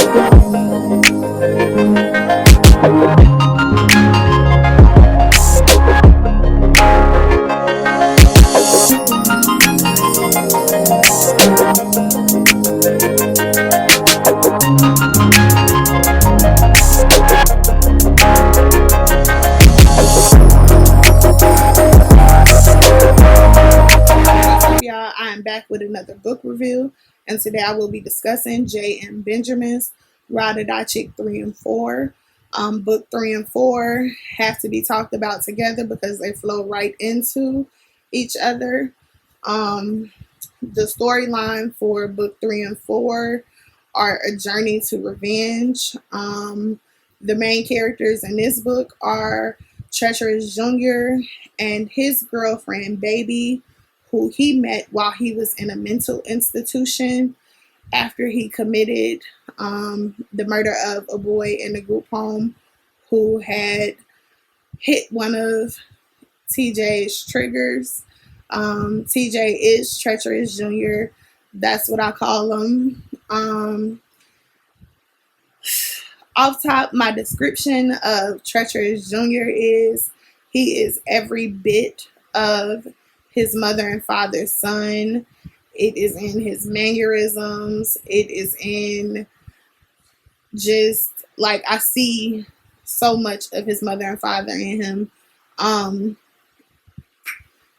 Y'all, I am back with another book review, and today I will be discussing J.M. Benjamin's Ride or Die Chick 3 and 4. Book 3 and 4 have to be talked about together because they flow right into each other. The storyline for book 3 and 4 are a journey to revenge. The main characters in this book are Treacherous Jr. and his girlfriend, Baby, who he met while he was in a mental institution after he committed the murder of a boy in a group home who had hit one of TJ's triggers. TJ is Treacherous Jr. That's what I call him. Off top, my description of Treacherous Jr. is he is every bit of his mother and father's son. It is in his mannerisms. It is in just like I see so much of his mother and father in him.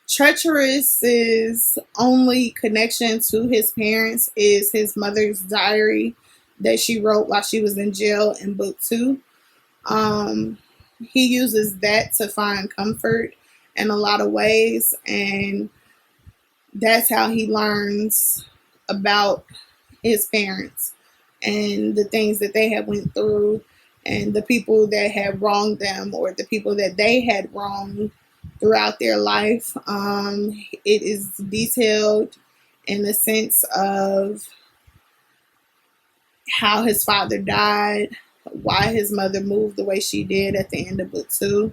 Treacherous's only connection to his parents is his mother's diary that she wrote while she was in jail in book 2. He uses that to find comfort in a lot of ways, and that's how he learns about his parents and the things that they have went through and the people that have wronged them or the people that they had wronged throughout their life. It is detailed in the sense of how his father died, why his mother moved the way she did at the end of book 2.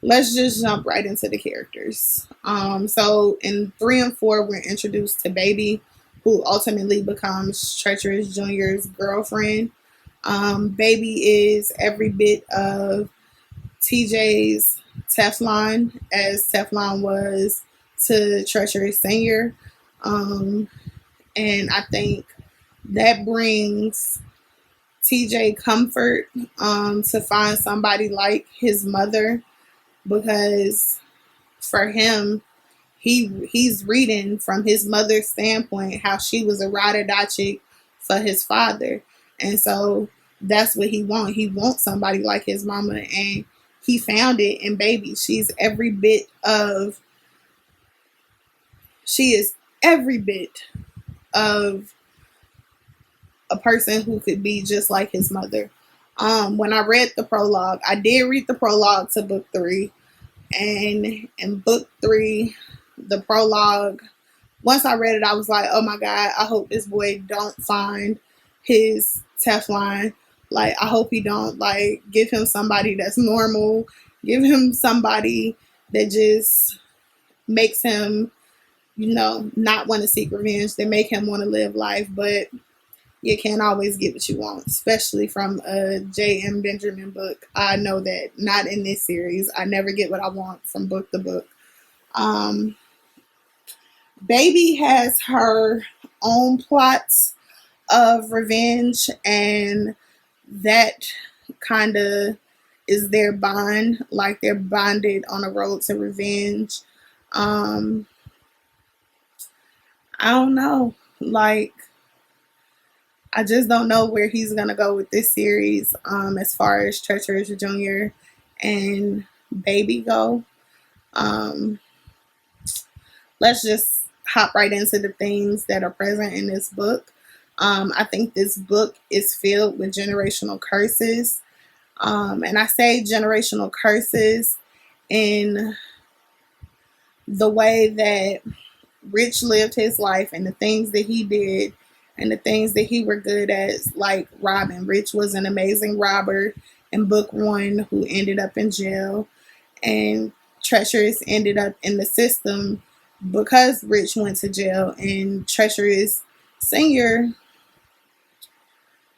Let's just jump right into the characters. So in 3 and 4, we're introduced to Baby, who ultimately becomes Treacherous Jr.'s girlfriend. Baby is every bit of TJ's Teflon, as Teflon was to Treacherous Sr. And I think that brings TJ comfort to find somebody like his mother, because for him, he's reading from his mother's standpoint how she was a ride or die chick for his father. And so that's what he wants. He wants somebody like his mama, and he found it in Baby. She is every bit of a person who could be just like his mother. When I read the prologue, I did read the prologue to book 3. And in book 3, the prologue, once I read it, I was like, oh my God, I hope this boy don't find his Teflon. Like, I hope he don't, like, give him somebody that's normal. Give him somebody that just makes him, not want to seek revenge. That make him want to live life. But you can't always get what you want, especially from a J.M. Benjamin book. I know that. Not in this series. I never get what I want from book to book. Baby has her own plots of revenge, and that kind of is their bond. Like, they're bonded on a road to revenge. I don't know. Like, I just don't know where he's going to go with this series as far as Treacherous Jr. and Baby go. Let's just hop right into the themes that are present in this book. I think this book is filled with generational curses. And I say generational curses in the way that Rich lived his life and the things that he did and the things that he were good at, like robbing. Rich was an amazing robber in book 1 who ended up in jail, and Treacherous ended up in the system because Rich went to jail, and Treacherous Senior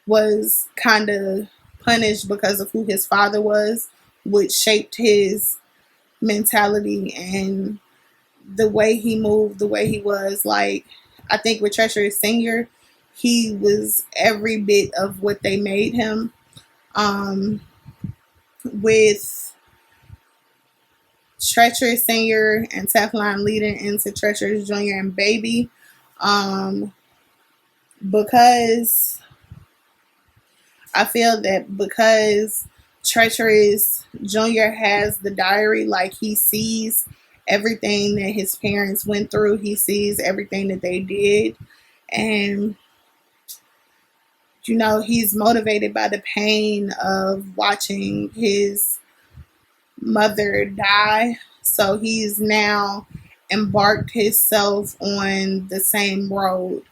was kind of punished because of who his father was, which shaped his mentality and the way he moved, the way he was. Like, I think with Treacherous Senior, he was every bit of what they made him. With Treacherous Senior and Teflon leading into Treacherous Junior and Baby, um, because I feel that because Treacherous Junior has the diary, like he sees everything that his parents went through, he sees everything that they did, and he's motivated by the pain of watching his mother die. So he's now embarked himself on the same road.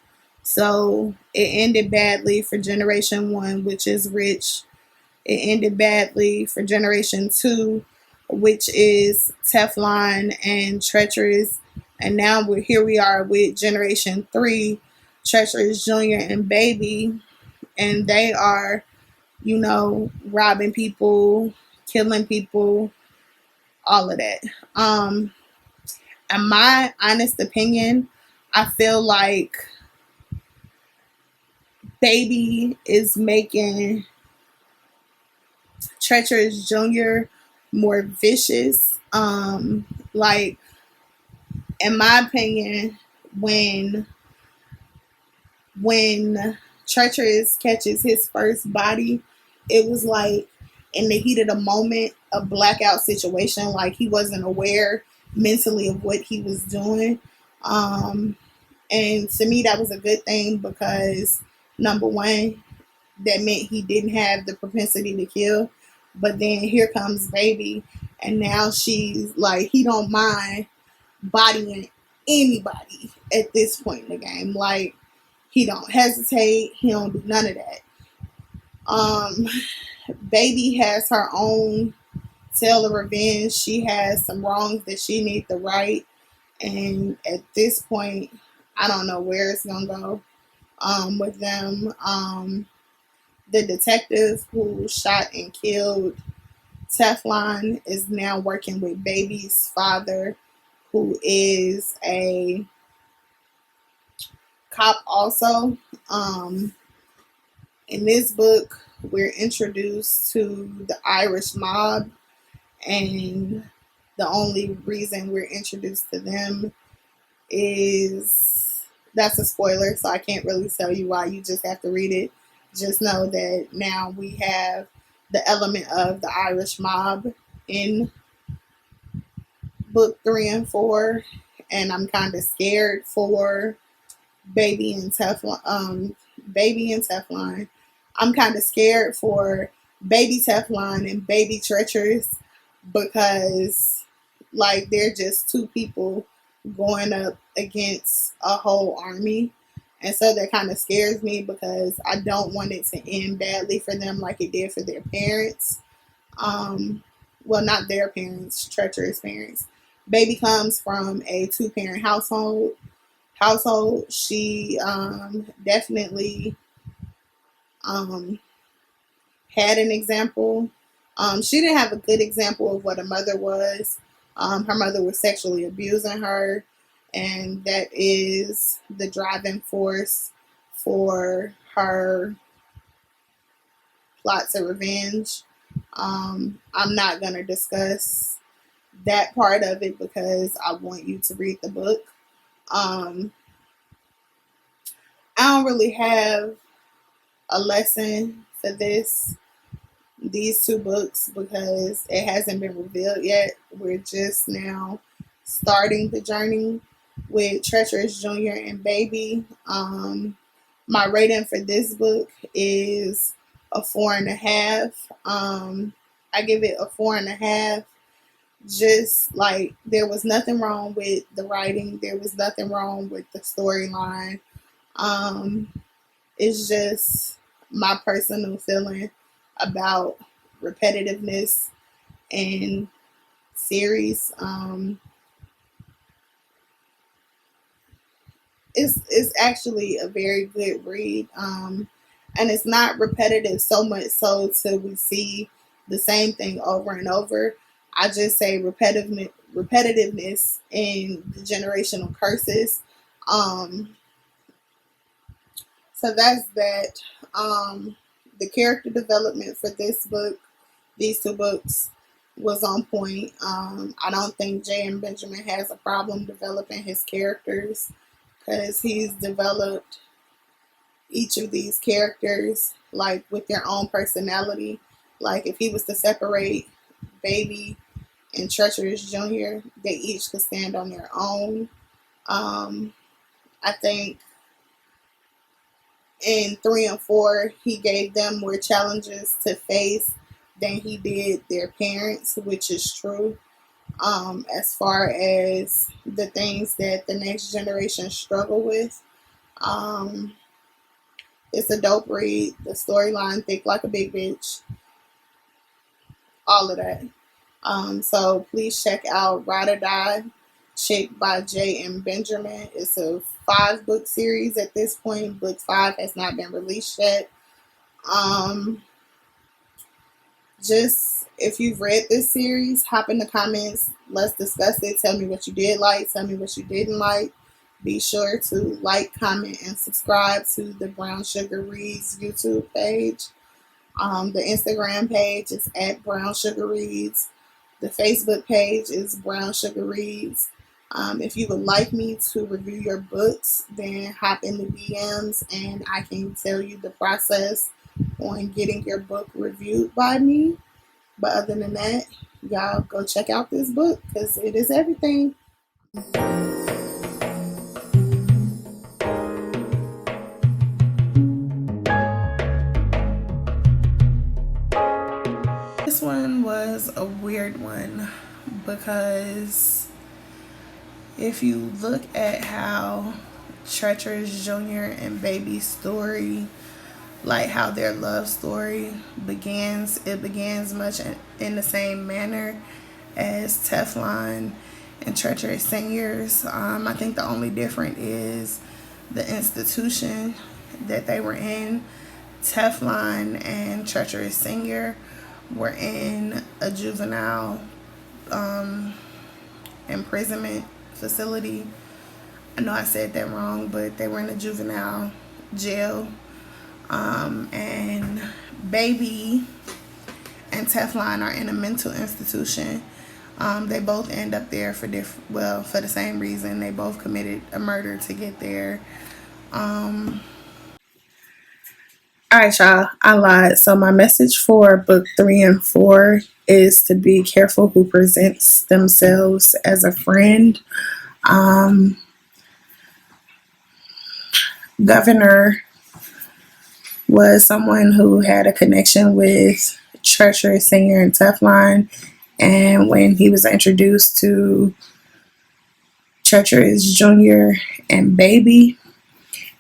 So it ended badly for Generation 1, which is Rich. It ended badly for Generation 2, which is Teflon and Treacherous. And now here we are with Generation 3, Treacherous Junior and Baby. And they are, robbing people, killing people, all of that. In my honest opinion, I feel like Baby is making Treacherous Junior more vicious. Like, in my opinion, when Treacherous catches his first body, it was like in the heat of the moment, a blackout situation. Like, he wasn't aware mentally of what he was doing. And to me, that was a good thing because, number one, that meant he didn't have the propensity to kill. But then here comes Baby, and now she's like, he don't mind bodying anybody at this point in the game. Like, he don't hesitate. He don't do none of that. Um, Baby has her own tale of revenge. She has some wrongs that she needs to right. And at this point, I don't know where it's gonna go with them. The detective who shot and killed Teflon is now working with Baby's father, who is a cop also. In this book, we're introduced to the Irish mob, and the only reason we're introduced to them is that's a spoiler, so I can't really tell you why. You just have to read it. Just know that now we have the element of the Irish mob in book 3 and 4, and I'm kind of scared for Baby and Teflon. Baby and Teflon. I'm kind of scared for Baby Teflon and Baby Treacherous because, like, they're just two people going up against a whole army. And so that kind of scares me because I don't want it to end badly for them like it did for their parents. Well, not their parents, Treacherous parents. Baby comes from a 2-parent household. She definitely had an example. She didn't have a good example of what a mother was. Her mother was sexually abusing her, and that is the driving force for her plots of revenge. I'm not going to discuss that part of it because I want you to read the book. Um, I don't really have a lesson for these 2 books because it hasn't been revealed yet. We're just now starting the journey with Treacherous Junior and Baby. My rating for this book is a 4.5. I give it a 4.5. Just like, there was nothing wrong with the writing, there was nothing wrong with the storyline. It's just my personal feeling about repetitiveness in series. it's actually a very good read. And it's not repetitive so much so till we see the same thing over and over. I just say repetitiveness in the generational curses. Um, so that's that. The character development for these two books, was on point. I don't think J.M. Benjamin has a problem developing his characters because he's developed each of these characters like with their own personality. Like if he was to separate Baby and Treacherous Junior, they each could stand on their own. Um, I think in 3 and 4, he gave them more challenges to face than he did their parents, which is true. As far as the things that the next generation struggle with, um, it's a dope read. The storyline, thick like a big bitch, all of that. So please check out Ride or Die Chick by J.M. Benjamin. It's a 5 book series at this point. Book 5 has not been released yet. Um, just if you've read this series, hop in the comments. Let's discuss it. Tell me what you did like. Tell me what you didn't like. Be sure to like, comment, and subscribe to the Brown Sugar Reads YouTube page. The Instagram page is at Brown Sugar Reads. The Facebook page is Brown Sugar Reads. If you would like me to review your books, then hop in the DMs and I can tell you the process on getting your book reviewed by me. But other than that, y'all go check out this book because it is everything. This one was a weird one because if you look at how Treacherous Junior and Baby's story, like how their love story begins, it begins much in the same manner as Teflon and Treacherous Seniors. I think the only difference is the institution that they were in. Teflon and Treacherous Senior were in a juvenile imprisonment facility. I know I said that wrong, but they were in a juvenile jail. And Baby and Teflon are in a mental institution. They both end up there for for the same reason. They both committed a murder to get there. All right, y'all. I lied. So my message for book 3 and 4 is to be careful who presents themselves as a friend. Governor was someone who had a connection with Treacherous Senior and Teflon. And when he was introduced to Treacherous Junior and Baby,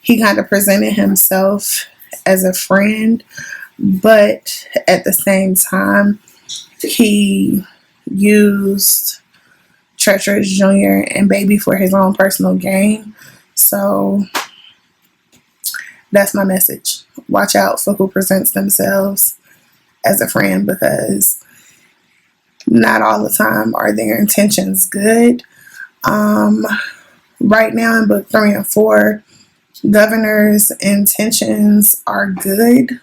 he kind of presented himself as a friend, but at the same time, he used Treacherous Junior and Baby for his own personal gain. So that's my message. Watch out for who presents themselves as a friend because not all the time are their intentions good. Right now in book 3 and 4, Governor's intentions are good,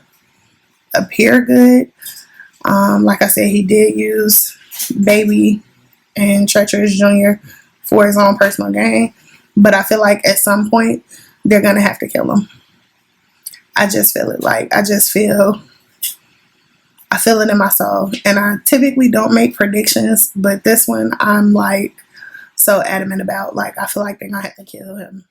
appear good. Like I said, he did use Baby and Treacherous Junior for his own personal gain, but I feel like at some point they're gonna have to kill him. I just feel it. I feel it in my soul. And I typically don't make predictions, but this one I'm like so adamant about. Like I feel like they're gonna have to kill him.